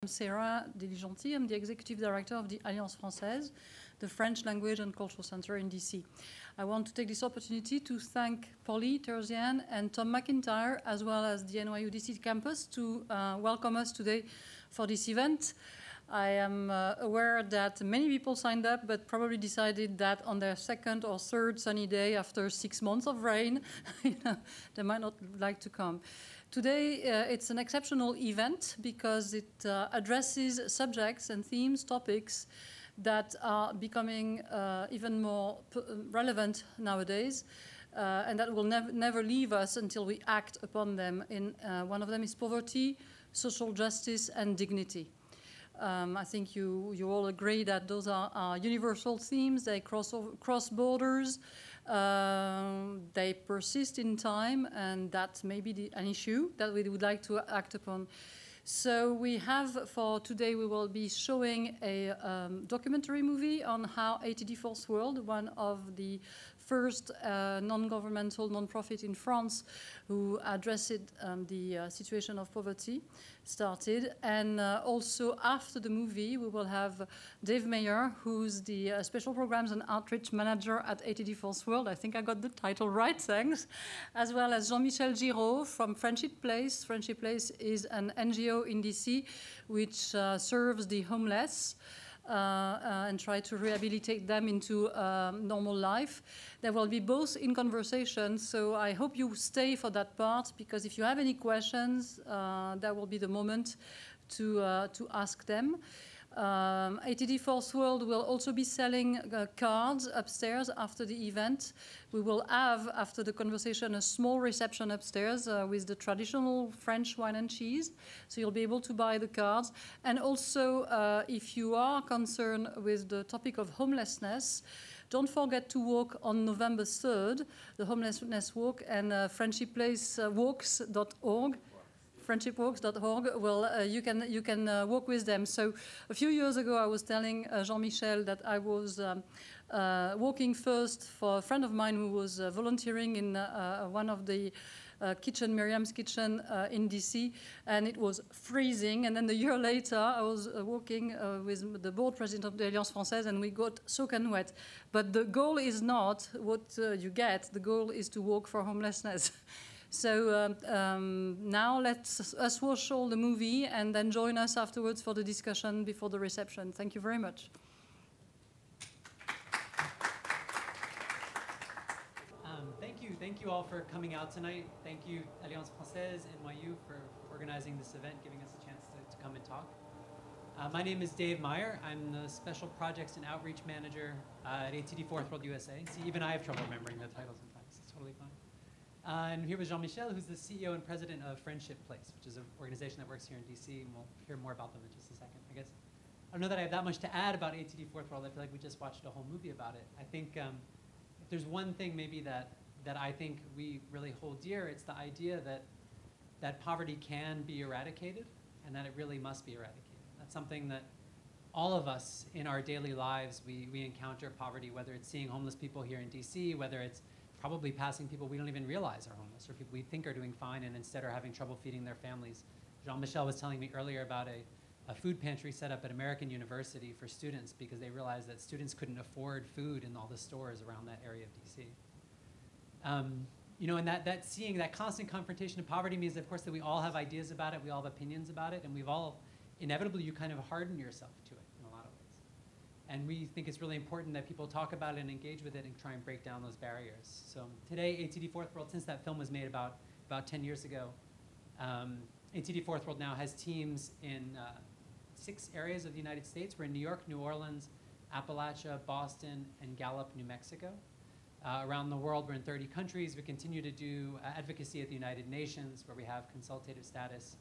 I'm Sarah Diligenti. I'm the Executive Director of the Alliance Française, the French Language and Cultural Center in DC. I want to take this opportunity to thank Polly Terzian and Tom McIntyre, as well as the NYU DC campus, to welcome us today for this event. I am aware that many people signed up, but probably decided that on their second or third sunny day after 6 months of rain, they might not like to come. Today, it's an exceptional event because it addresses subjects and themes, topics that are becoming even more relevant nowadays, and that will never leave us until we act upon them. One of them is poverty, social justice, and dignity. I think you all agree that those are universal themes. They cross borders. They persist in time, and that may be an issue that we would like to act upon. So we have, for today, we will be showing a documentary movie on how ATD Fourth World, one of the first non-governmental non-profit in France who addressed the situation of poverty, started. And also after the movie, we will have Dave Meyer, who's the Special Programs and Outreach Manager at ATD Fourth World. I think I got the title right, thanks. As well as Jean-Michel Giraud from Friendship Place. Friendship Place is an NGO in DC which serves the homeless and try to rehabilitate them into normal life. They will be both in conversation, so I hope you stay for that part, because if you have any questions, that will be the moment to ask them. ATD Fourth World will also be selling cards upstairs after the event. We will have, after the conversation, a small reception upstairs with the traditional French wine and cheese. So you'll be able to buy the cards. And also, if you are concerned with the topic of homelessness, don't forget to walk on November 3rd, the Homelessness Walk, and friendshipplacewalks.org. friendshipwalks.org, well, you can walk with them. So a few years ago, I was telling Jean-Michel that I was walking first for a friend of mine who was volunteering in one of the kitchen, Miriam's Kitchen in DC, and it was freezing. And then a year later, I was walking with the board president of the Alliance Française, and we got soaking wet. But the goal is not what you get. The goal is to walk for homelessness. So now let's us watch all the movie and then join us afterwards for the discussion before the reception. Thank you very much. Thank you all for coming out tonight. Thank you, Alliance Française, NYU, for organizing this event, giving us a chance to come and talk. My name is Dave Meyer. I'm the Special Projects and Outreach Manager at ATD Fourth World USA. See, even I have trouble remembering the title sometimes. It's totally fine. And here with Jean-Michel, who's the CEO and president of Friendship Place, which is an organization that works here in DC, and we'll hear more about them in just a second. I guess I don't know that I have that much to add about ATD Fourth World. I feel like we just watched a whole movie about it. I think if there's one thing maybe that I think we really hold dear, it's the idea that poverty can be eradicated, and that it really must be eradicated. That's something that all of us in our daily lives, we encounter poverty, whether it's seeing homeless people here in DC, whether it's probably passing people we don't even realize are homeless, or people we think are doing fine and instead are having trouble feeding their families. Jean-Michel was telling me earlier about a food pantry set up at American University for students because they realized that students couldn't afford food in all the stores around that area of DC. You know, and that seeing that constant confrontation of poverty means, of course, that we all have ideas about it, we all have opinions about it, and we've all, inevitably, you kind of harden yourself to it in a lot of ways. And we think it's really important that people talk about it and engage with it and try and break down those barriers. So today, ATD Fourth World, since that film was made about 10 years ago, ATD Fourth World now has teams in 6 areas of the United States. We're in New York, New Orleans, Appalachia, Boston, and Gallup, New Mexico. Around the world, we're in 30 countries. We continue to do advocacy at the United Nations, where we have consultative status.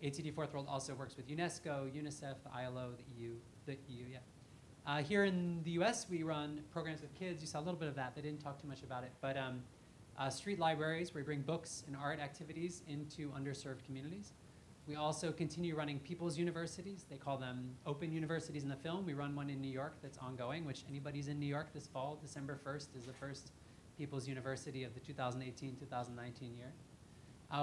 ATD Fourth World also works with UNESCO, UNICEF, the ILO, the EU, yeah. Here in the US, we run programs with kids. You saw a little bit of that. They didn't talk too much about it. But street libraries, where we bring books and art activities into underserved communities. We also continue running people's universities. They call them open universities in the film. We run one in New York that's ongoing, which anybody's in New York this fall, December 1st, is the first People's University of the 2018-2019 year.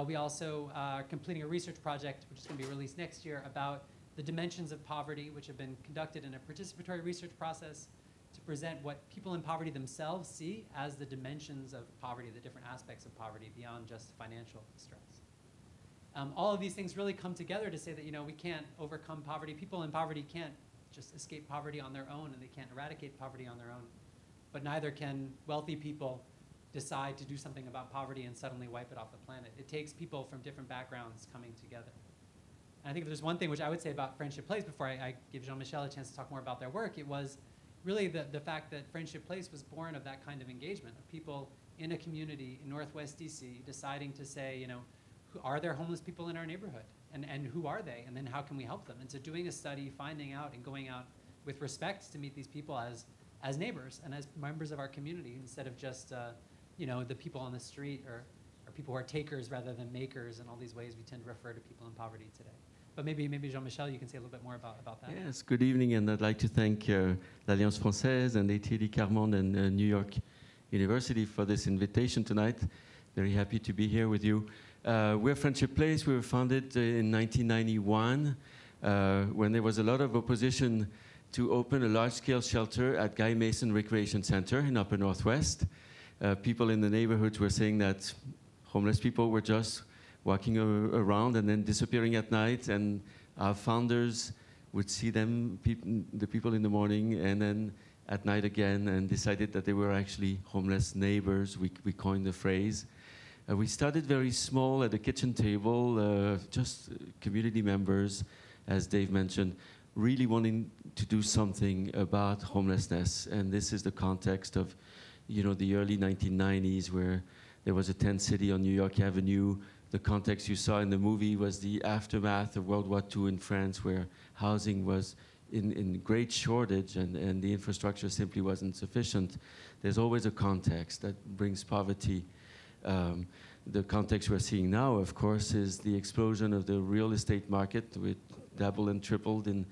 We also are completing a research project, which is going to be released next year, about the dimensions of poverty, which have been conducted in a participatory research process to present what people in poverty themselves see as the dimensions of poverty, the different aspects of poverty beyond just financial distress. All of these things really come together to say that, we can't overcome poverty. People in poverty can't just escape poverty on their own, and they can't eradicate poverty on their own. But neither can wealthy people decide to do something about poverty and suddenly wipe it off the planet. It takes people from different backgrounds coming together. And I think if there's one thing which I would say about Friendship Place before I give Jean-Michel a chance to talk more about their work, it was really the fact that Friendship Place was born of that kind of engagement, of people in a community in Northwest DC deciding to say, are there homeless people in our neighborhood? And who are they? And then how can we help them? And so doing a study, finding out, and going out with respect to meet these people as neighbors and as members of our community, instead of just the people on the street or people who are takers rather than makers, and all these ways we tend to refer to people in poverty today. But maybe Jean-Michel, you can say a little bit more about that. Yes, good evening, and I'd like to thank Alliance Française and ATD Quart Monde and New York University for this invitation tonight. Very happy to be here with you. We're Friendship Place. We were founded in 1991 when there was a lot of opposition to open a large-scale shelter at Guy Mason Recreation Center in Upper Northwest. People in the neighborhoods were saying that homeless people were just walking around and then disappearing at night, and our founders would see them, the people in the morning, and then at night again, and decided that they were actually homeless neighbors. We coined the phrase. We started very small at a kitchen table, just community members, as Dave mentioned, really wanting to do something about homelessness. And this is the context of, the early 1990s, where there was a tent city on New York Avenue. The context you saw in the movie was the aftermath of World War II in France, where housing was in great shortage and the infrastructure simply wasn't sufficient. There's always a context that brings poverty. The context we're seeing now, of course, is the explosion of the real estate market, which doubled and tripled in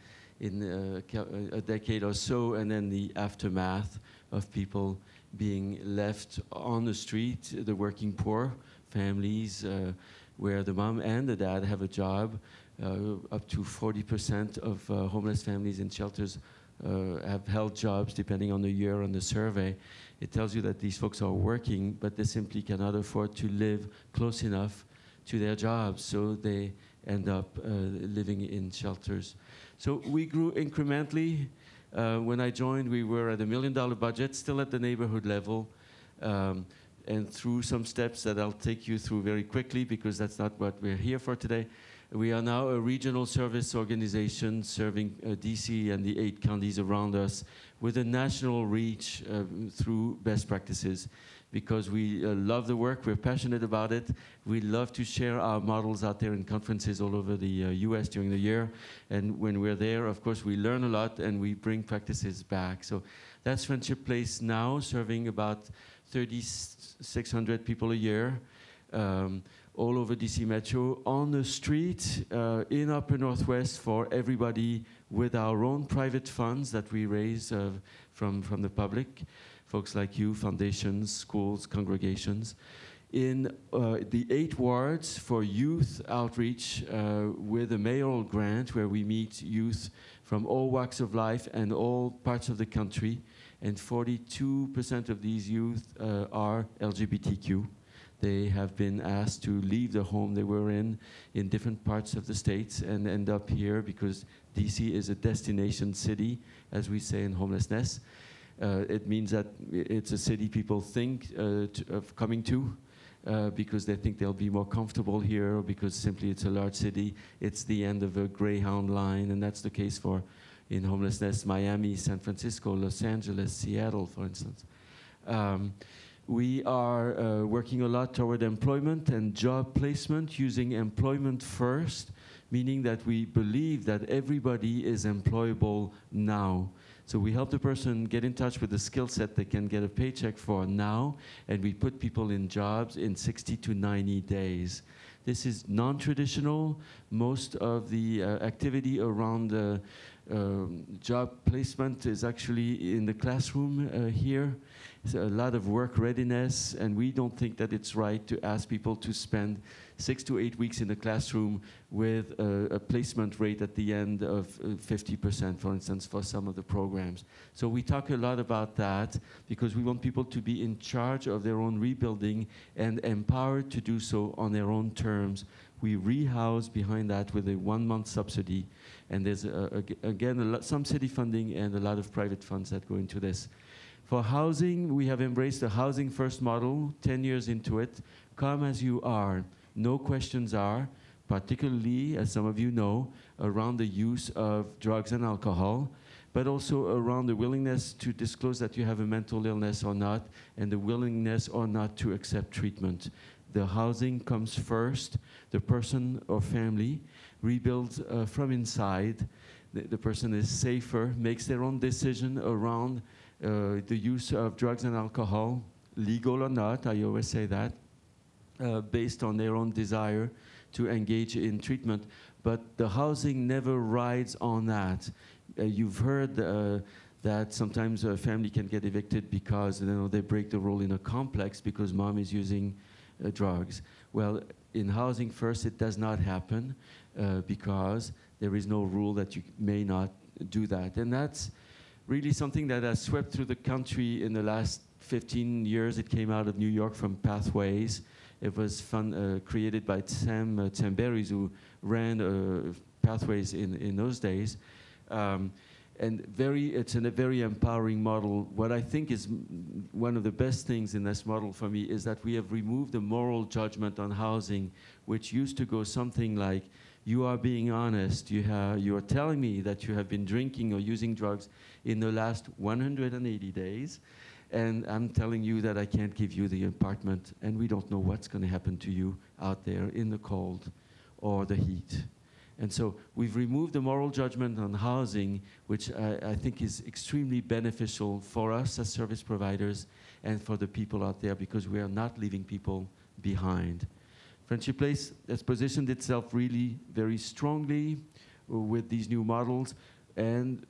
a decade or so, and then the aftermath of people being left on the street, the working poor families, where the mom and the dad have a job. Up to 40% of homeless families in shelters have held jobs, depending on the year on the survey. It tells you that these folks are working, but they simply cannot afford to live close enough to their jobs, so they end up living in shelters. So we grew incrementally. When I joined, we were at $1 million budget, still at the neighborhood level, and through some steps that I'll take you through very quickly, because that's not what we're here for today. We are now a regional service organization serving DC and the 8 counties around us with a national reach through best practices, because we love the work, we're passionate about it. We love to share our models out there in conferences all over the US during the year. And when we're there, of course, we learn a lot and we bring practices back. So that's Friendship Place now, serving about 3,600 people a year. All over DC Metro, on the street, in Upper Northwest, for everybody, with our own private funds that we raise from the public, folks like you, foundations, schools, congregations. In the 8 wards for youth outreach with a mayoral grant, where we meet youth from all walks of life and all parts of the country, and 42% of these youth are LGBTQ. They have been asked to leave the home they were in different parts of the states and end up here because DC is a destination city, as we say in homelessness. It means that it's a city people think of coming to because they think they'll be more comfortable here, or because simply it's a large city. It's the end of a Greyhound line, and that's the case for, in homelessness, Miami, San Francisco, Los Angeles, Seattle, for instance. We are working a lot toward employment and job placement, using employment first, meaning that we believe that everybody is employable now. So we help the person get in touch with the skill set they can get a paycheck for now, and we put people in jobs in 60 to 90 days. This is non-traditional. Most of the activity around job placement is actually in the classroom here. It's a lot of work readiness, and we don't think that it's right to ask people to spend 6 to 8 weeks in the classroom with a placement rate at the end of 50%, for instance, for some of the programs. So we talk a lot about that because we want people to be in charge of their own rebuilding and empowered to do so on their own terms. We rehouse behind that with a 1-month subsidy. And there's, again, some city funding and a lot of private funds that go into this. For housing, we have embraced the Housing First model, 10 years into it. Come as you are. No questions are, particularly, as some of you know, around the use of drugs and alcohol, but also around the willingness to disclose that you have a mental illness or not, and the willingness or not to accept treatment. The housing comes first. The person or family rebuilds from inside. The person is safer, makes their own decision around the use of drugs and alcohol, legal or not, I always say that, based on their own desire to engage in treatment. But the housing never rides on that. You've heard that sometimes a family can get evicted because they break the rule in a complex because mom is using drugs. Well, in Housing First, it does not happen because there is no rule that you may not do that. And that's really something that has swept through the country in the last 15 years. It came out of New York from Pathways. It was created by Sam Tamberis, who ran Pathways in those days. And it's a very empowering model. What I think is one of the best things in this model for me is that we have removed the moral judgment on housing, which used to go something like, you are being honest, you are telling me that you have been drinking or using drugs in the last 180 days, and I'm telling you that I can't give you the apartment, and we don't know what's going to happen to you out there in the cold or the heat. And so we've removed the moral judgment on housing, which I think is extremely beneficial for us as service providers and for the people out there, because we are not leaving people behind. Friendship Place has positioned itself really very strongly with these new models, and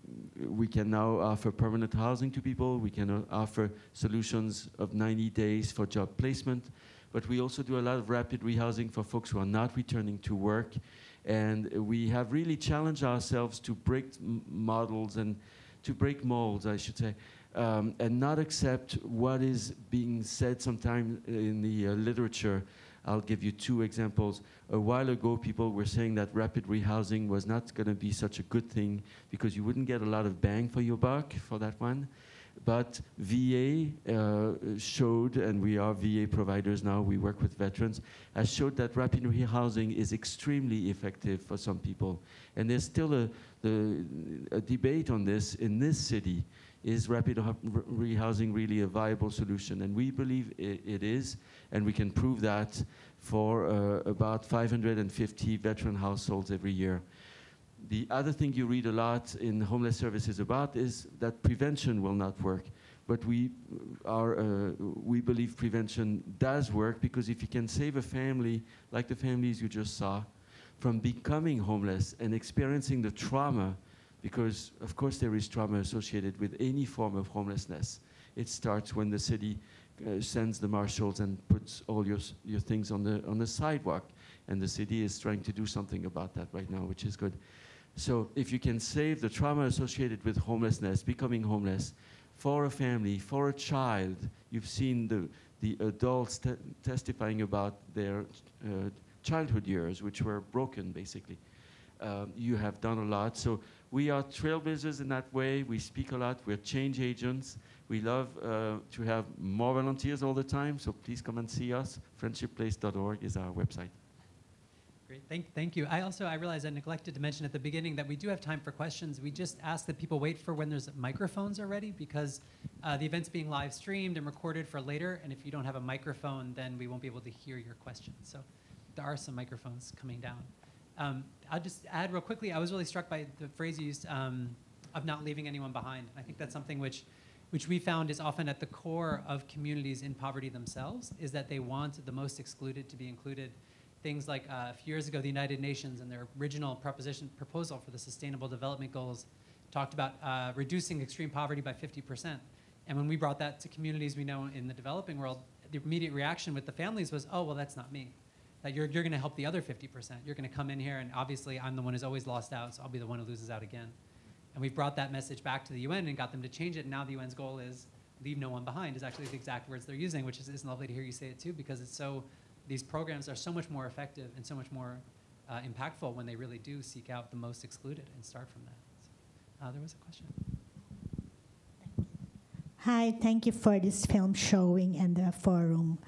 we can now offer permanent housing to people. We can offer solutions of 90 days for job placement, but we also do a lot of rapid rehousing for folks who are not returning to work. And we have really challenged ourselves to break models and to break molds, I should say, and not accept what is being said sometimes in the literature. I'll give you 2 examples. A while ago, people were saying that rapid rehousing was not going to be such a good thing because you wouldn't get a lot of bang for your buck for that one. But VA showed, and we are VA providers now, we work with veterans, has showed that rapid rehousing is extremely effective for some people. And there's still a debate on this in this city. Is rapid rehousing really a viable solution? And we believe it is, and we can prove that for about 550 veteran households every year. The other thing you read a lot in homeless services about is that prevention will not work. But we believe prevention does work, because if you can save a family, like the families you just saw, from becoming homeless and experiencing the trauma, because of course there is trauma associated with any form of homelessness. It starts when the city sends the marshals and puts all your things on the sidewalk, and the city is trying to do something about that right now, which is good. So if you can save the trauma associated with homelessness, becoming homeless, for a family, for a child, you've seen the adults testifying about their childhood years, which were broken, basically. You have done a lot. So we are trailblazers in that way. We speak a lot. We're change agents. We love to have more volunteers all the time, so please come and see us. friendshipplace.org is our website. Great, thank you. I realized I neglected to mention at the beginning that we do have time for questions. We just ask that people wait for when there's microphones are ready, because the event's being live streamed and recorded for later, and if you don't have a microphone, then we won't be able to hear your questions. So there are some microphones coming down. I'll just add real quickly, I was really struck by the phrase you used of not leaving anyone behind. I think that's something which we found is often at the core of communities in poverty themselves, is that they want the most excluded to be included. Things like a few years ago, the United Nations and their original proposal for the Sustainable Development Goals talked about reducing extreme poverty by 50%. And when we brought that to communities we know in the developing world, the immediate reaction with the families was, oh, well, that's not me. that you're going to help the other 50%. You're going to come in here, and obviously I'm the one who's always lost out, so I'll be the one who loses out again. And we've brought that message back to the UN and got them to change it, and now the UN's goal is leave no one behind, is actually the exact words they're using, which is lovely to hear you say it too, because it's so, these programs are so much more effective and so much more impactful when they really do seek out the most excluded and start from that. So, there was a question. Hi, thank you for this film showing and the forum.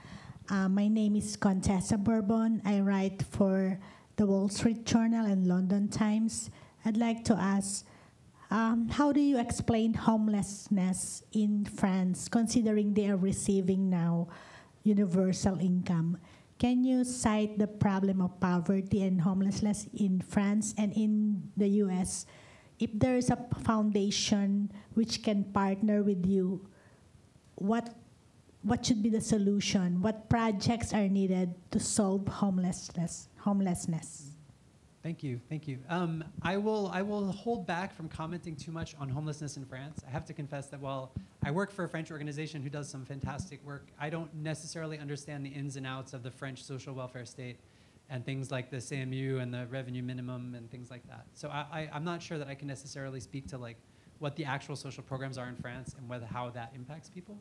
My name is Contessa Bourbon. I write for the Wall Street Journal and London Times. I'd like to ask, how do you explain homelessness in France, considering they are receiving now universal income? Can you cite the problem of poverty and homelessness in France and in the US? If there is a foundation which can partner with you, what should be the solution? What projects are needed to solve homelessness? Thank you, thank you. I will hold back from commenting too much on homelessness in France. I have to confess that while I work for a French organization who does some fantastic work, I don't necessarily understand the ins and outs of the French social welfare state and things like the CMU and the revenue minimum and things like that. So I'm not sure that I can necessarily speak to like what the actual social programs are in France and how that impacts people.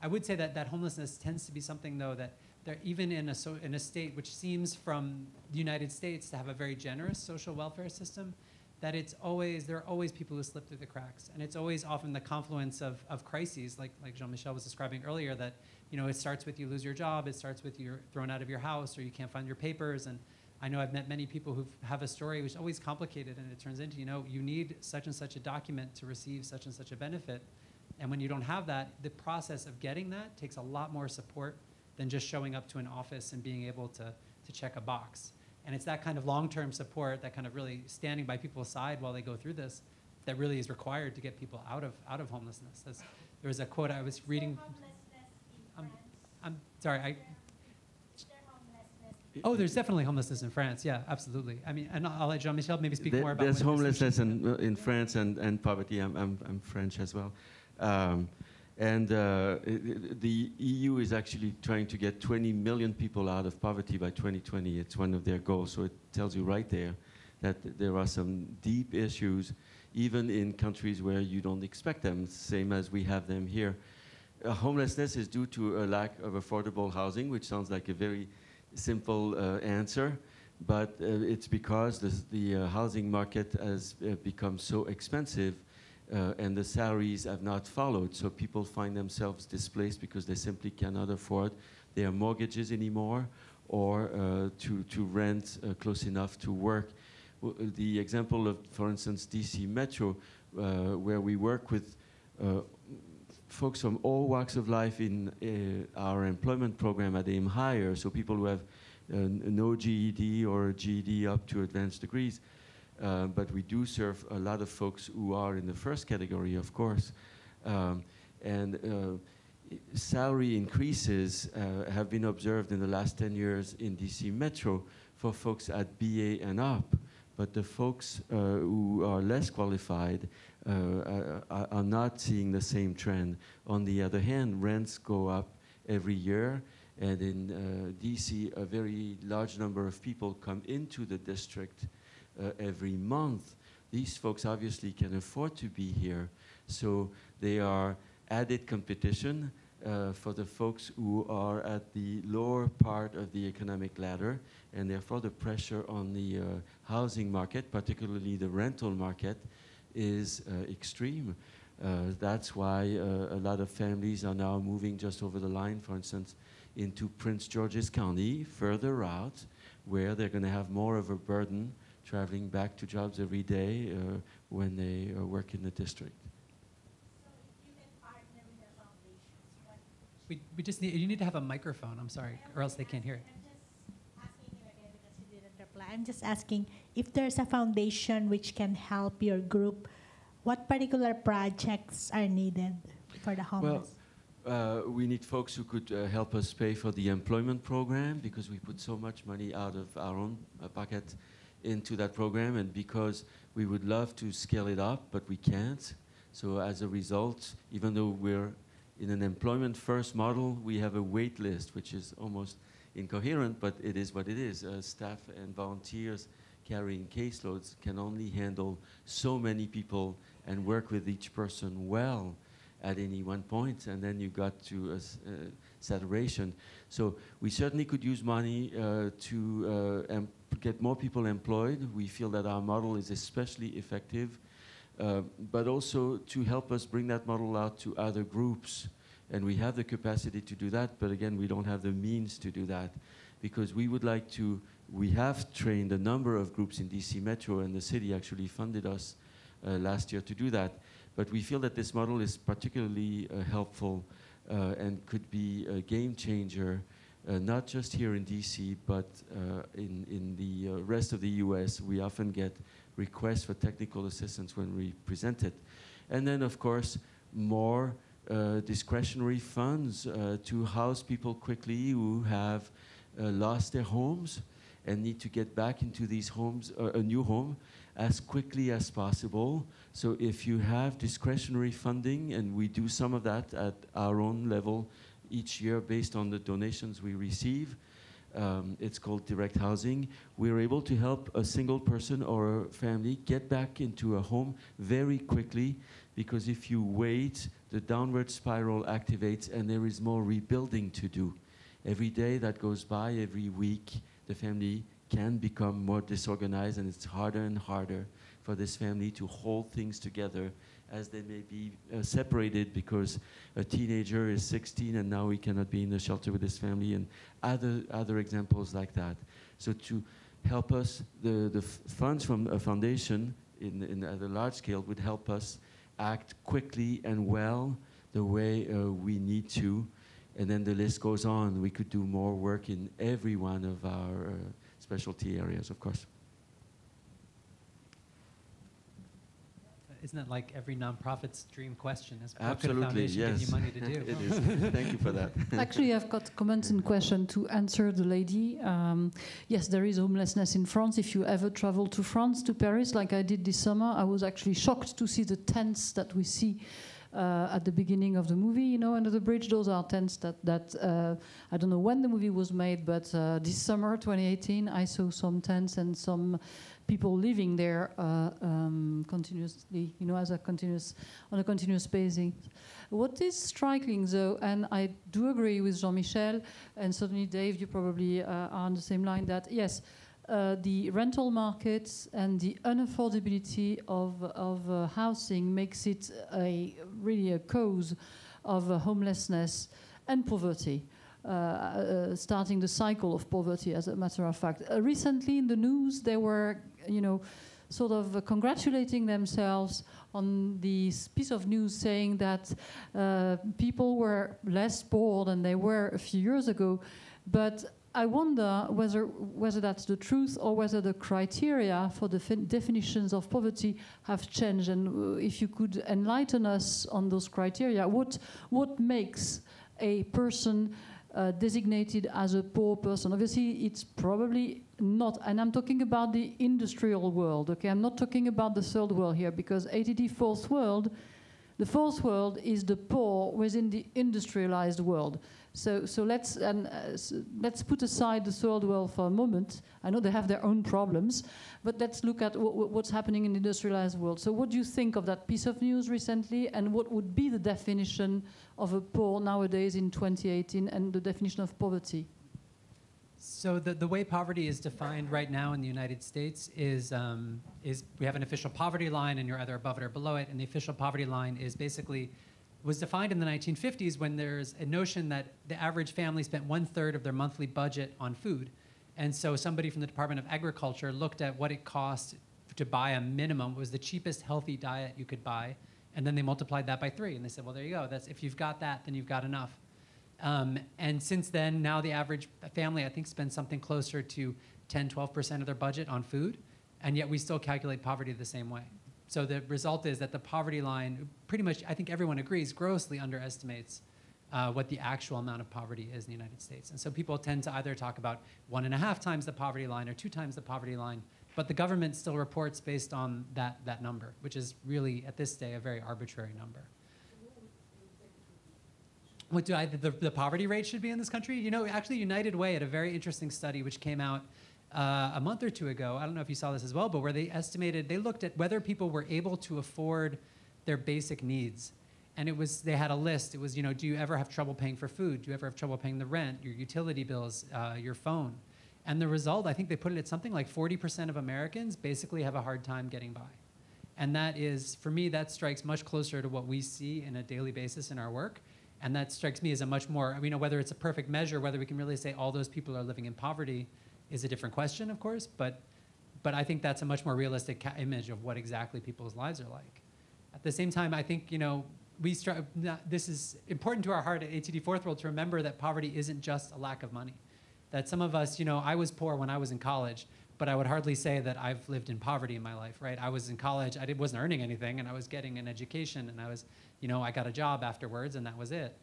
I would say that homelessness tends to be something, though, that they're even in a state which seems from the United States to have a very generous social welfare system, that there are always people who slip through the cracks. And it's always often the confluence of crises, like Jean-Michel was describing earlier, that it starts with you lose your job, it starts with you're thrown out of your house, or you can't find your papers. And I know I've met many people who have a story which is always complicated, and it turns into, you need such and such a document to receive such and such a benefit. And when you don't have that, the process of getting that takes a lot more support than just showing up to an office and being able to check a box. And it's that kind of long-term support, that kind of really standing by people's side while they go through this, that really is required to get people out of homelessness. There was a quote I was reading. I'm sorry. Oh, there's definitely homelessness in France. Yeah, absolutely. I mean, and I'll let Jean-Michel maybe speak more about. There's homelessness in France and poverty. I'm French as well. The EU is actually trying to get 20 million people out of poverty by 2020. It's one of their goals. So it tells you right there that there are some deep issues, even in countries where you don't expect them, same as we have them here. Homelessness is due to a lack of affordable housing, which sounds like a very simple answer, but it's because the housing market has become so expensive and the salaries have not followed. So people find themselves displaced because they simply cannot afford their mortgages anymore, or to rent close enough to work. The example of, for instance, DC Metro, where we work with folks from all walks of life in our employment program at Aim Higher, so people who have no GED or GED up to advanced degrees. But we do serve a lot of folks who are in the first category, of course. Salary increases have been observed in the last 10 years in DC Metro for folks at BA and up. But the folks who are less qualified are not seeing the same trend. On the other hand, rents go up every year. And in DC, a very large number of people come into the district every month. These folks obviously can afford to be here. So they are added competition for the folks who are at the lower part of the economic ladder, and therefore the pressure on the housing market, particularly the rental market, is extreme. That's why a lot of families are now moving just over the line, for instance, into Prince George's County, further out, where they're going to have more of a burden traveling back to jobs every day when they work in the district. So if you can partner with the foundations, we just need, you need to have a microphone, I'm sorry, or else they can't hear it. I'm just asking you again because you didn't reply. I'm just asking if there's a foundation which can help your group, what particular projects are needed for the homeless? Well, we need folks who could help us pay for the employment program, because we put so much money out of our own pocket into that program, and because we would love to scale it up, but we can't. So as a result, even though we're in an employment first model, we have a wait list, which is almost incoherent, but it is what it is. Staff and volunteers carrying caseloads can only handle so many people and work with each person well at any one point, and then you got to saturation. So we certainly could use money to get more people employed. We feel that our model is especially effective, but also to help us bring that model out to other groups. And we have the capacity to do that, but again, we don't have the means to do that, because we would like to, we have trained a number of groups in DC Metro, and the city actually funded us last year to do that. But we feel that this model is particularly helpful and could be a game changer, not just here in DC, but in the rest of the US. We often get requests for technical assistance when we present it. And then, of course, more discretionary funds to house people quickly who have lost their homes and need to get back into these homes, a new home, as quickly as possible. So if you have discretionary funding, and we do some of that at our own level each year based on the donations we receive, it's called direct housing, we're able to help a single person or a family get back into a home very quickly, because if you wait, the downward spiral activates and there is more rebuilding to do. Every day that goes by, every week, the family can become more disorganized, and it's harder and harder for this family to hold things together as they may be separated because a teenager is 16 and now he cannot be in the shelter with his family, and other examples like that. So to help us, the funds from a foundation at a large scale would help us act quickly and well the way we need to. And then the list goes on. We could do more work in every one of our specialty areas, of course. Isn't that like every nonprofit's dream question? Is Absolutely, what could a foundation yes. give you money to do? It is. Thank you for that. Actually, I've got comments and question to answer the lady. Yes, there is homelessness in France. If you ever travel to France, to Paris, like I did this summer, I was actually shocked to see the tents that we see at the beginning of the movie, you know, under the bridge. Those are tents that I don't know when the movie was made, but this summer, 2018, I saw some tents and some people living there continuously, you know, on a continuous basis. What is striking, though, and I do agree with Jean-Michel, and certainly Dave, you probably are on the same line, that yes, the rental markets and the unaffordability of housing makes it really a cause of homelessness and poverty, starting the cycle of poverty, as a matter of fact. Recently in the news, they were, you know, sort of congratulating themselves on this piece of news saying that people were less poor than they were a few years ago, but I wonder whether that's the truth or whether the criteria for the definitions of poverty have changed, and if you could enlighten us on those criteria. What makes a person designated as a poor person? Obviously, it's probably not, and I'm talking about the industrial world, okay? I'm not talking about the third world here, because ATD Fourth World, the fourth world is the poor within the industrialized world. So let's put aside the third world for a moment. I know they have their own problems, but let's look at what's happening in the industrialized world. So what do you think of that piece of news recently, and what would be the definition of a poor nowadays in 2018, and the definition of poverty? So the way poverty is defined right now in the United States is we have an official poverty line, and you're either above it or below it, and the official poverty line is basically was defined in the 1950s when there's a notion that the average family spent 1/3 of their monthly budget on food. And so somebody from the Department of Agriculture looked at what it cost to buy a minimum, was the cheapest healthy diet you could buy, and then they multiplied that by 3. And they said, well, there you go. That's, if you've got that, then you've got enough. And since then, now the average family, I think, spends something closer to 10, 12% of their budget on food, and yet we still calculate poverty the same way. So the result is that the poverty line, pretty much, I think everyone agrees, grossly underestimates what the actual amount of poverty is in the United States. And so people tend to either talk about 1.5 times the poverty line or 2 times the poverty line, but the government still reports based on that number, which is really, at this day, a very arbitrary number. what the poverty rate should be in this country? You know, actually United Way had a very interesting study which came out a month or two ago. I don't know if you saw this as well, but where they looked at whether people were able to afford their basic needs. And they had a list. It was, you know, do you ever have trouble paying for food? Do you ever have trouble paying the rent, your utility bills, your phone? And the result, I think they put it at something like 40% of Americans basically have a hard time getting by. And that is, for me, that strikes much closer to what we see in a daily basis in our work. And that strikes me as a much more, you know, whether it's a perfect measure, whether we can really say all those people are living in poverty is a different question, of course. But I think that's a much more realistic image of what exactly people's lives are like. At the same time, I think, you know, this is important to our heart at ATD Fourth World to remember that poverty isn't just a lack of money. That some of us, you know, I was poor when I was in college, but I would hardly say that I've lived in poverty in my life, right? I was in college, I wasn't earning anything, and I was getting an education, and I was, you know, I got a job afterwards, and that was it.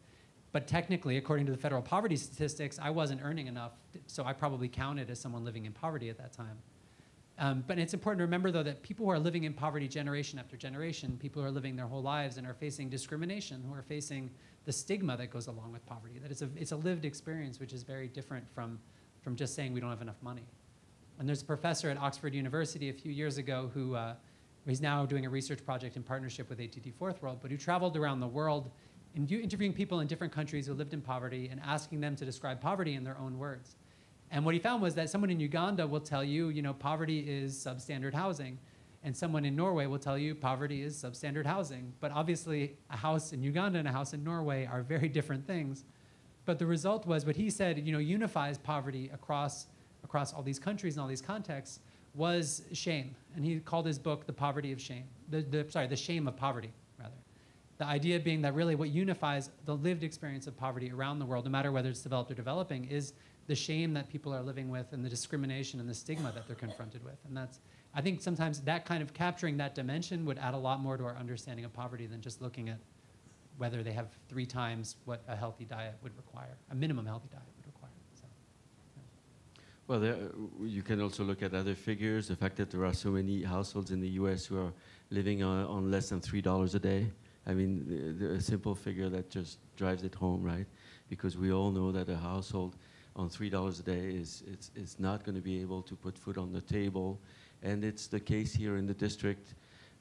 But technically, according to the federal poverty statistics, I wasn't earning enough, so I probably counted as someone living in poverty at that time. But it's important to remember, though, that people who are living in poverty generation after generation, people who are living their whole lives and are facing discrimination, who are facing the stigma that goes along with poverty, that it's a lived experience, which is very different from just saying we don't have enough money. And there's a professor at Oxford University a few years ago who he's now doing a research project in partnership with ATD Fourth World, but who traveled around the world interviewing people in different countries who lived in poverty and asking them to describe poverty in their own words. And what he found was that someone in Uganda will tell you, you know, poverty is substandard housing. And someone in Norway will tell you poverty is substandard housing. But obviously, a house in Uganda and a house in Norway are very different things. But the result was what he said, you know, unifies poverty across all these countries and all these contexts was shame. And he called his book The Poverty of Shame. The Shame of Poverty, rather. The idea being that really what unifies the lived experience of poverty around the world, no matter whether it's developed or developing, is the shame that people are living with and the discrimination and the stigma that they're confronted with. And that's, I think sometimes that kind of capturing that dimension would add a lot more to our understanding of poverty than just looking at whether they have 3 times what a healthy diet would require, a minimum healthy diet would require. So, yeah. Well, you can also look at other figures, the fact that there are so many households in the US who are living on less than $3 a day. I mean, a simple figure that just drives it home, right? Because we all know that a household on $3 a day is not going to be able to put food on the table. And it's the case here in the district.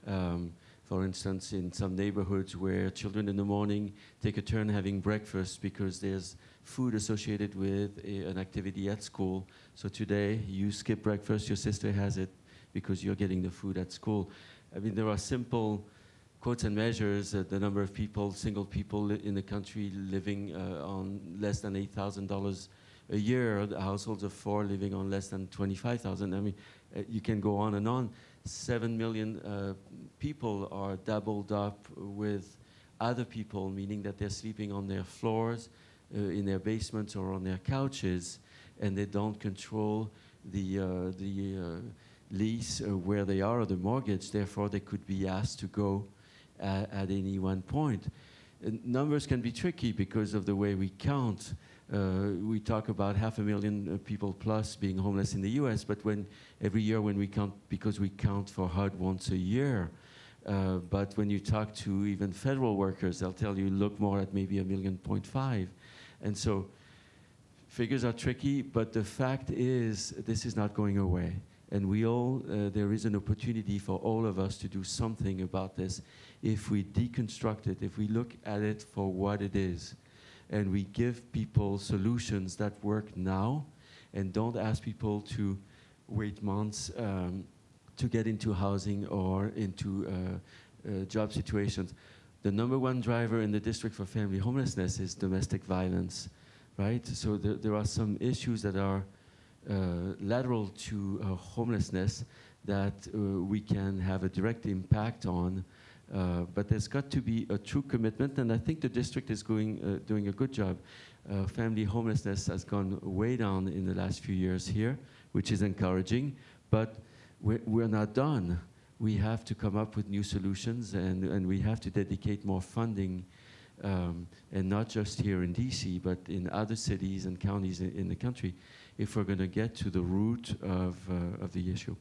For instance, in some neighborhoods where children in the morning take a turn having breakfast because there's food associated with an activity at school. So today, you skip breakfast, your sister has it because you're getting the food at school. I mean, there are simple quotes and measures, the number of people, single people in the country living on less than $8,000 a year, the households of 4 living on less than $25,000. I mean, you can go on and on. 7 million people are doubled up with other people, meaning that they're sleeping on their floors, in their basements or on their couches, and they don't control the lease where they are or the mortgage. Therefore, they could be asked to go at any one point. Numbers can be tricky because of the way we count. We talk about 500,000 people plus being homeless in the US, but every year when we count, because we count for HUD once a year, but when you talk to even federal workers, they'll tell you look more at maybe 1.5 million. And so figures are tricky, but the fact is this is not going away. And there is an opportunity for all of us to do something about this if we deconstruct it, if we look at it for what it is, and we give people solutions that work now, and don't ask people to wait months to get into housing or into job situations. The #1 driver in the district for family homelessness is domestic violence, right? So there are some issues that are lateral to homelessness that we can have a direct impact on. But there's got to be a true commitment, and I think the district is doing a good job. Family homelessness has gone way down in the last few years here, which is encouraging, but we're not done. We have to come up with new solutions, and we have to dedicate more funding, and not just here in DC, but in other cities and counties in the country, if we're going to get to the root of the issue.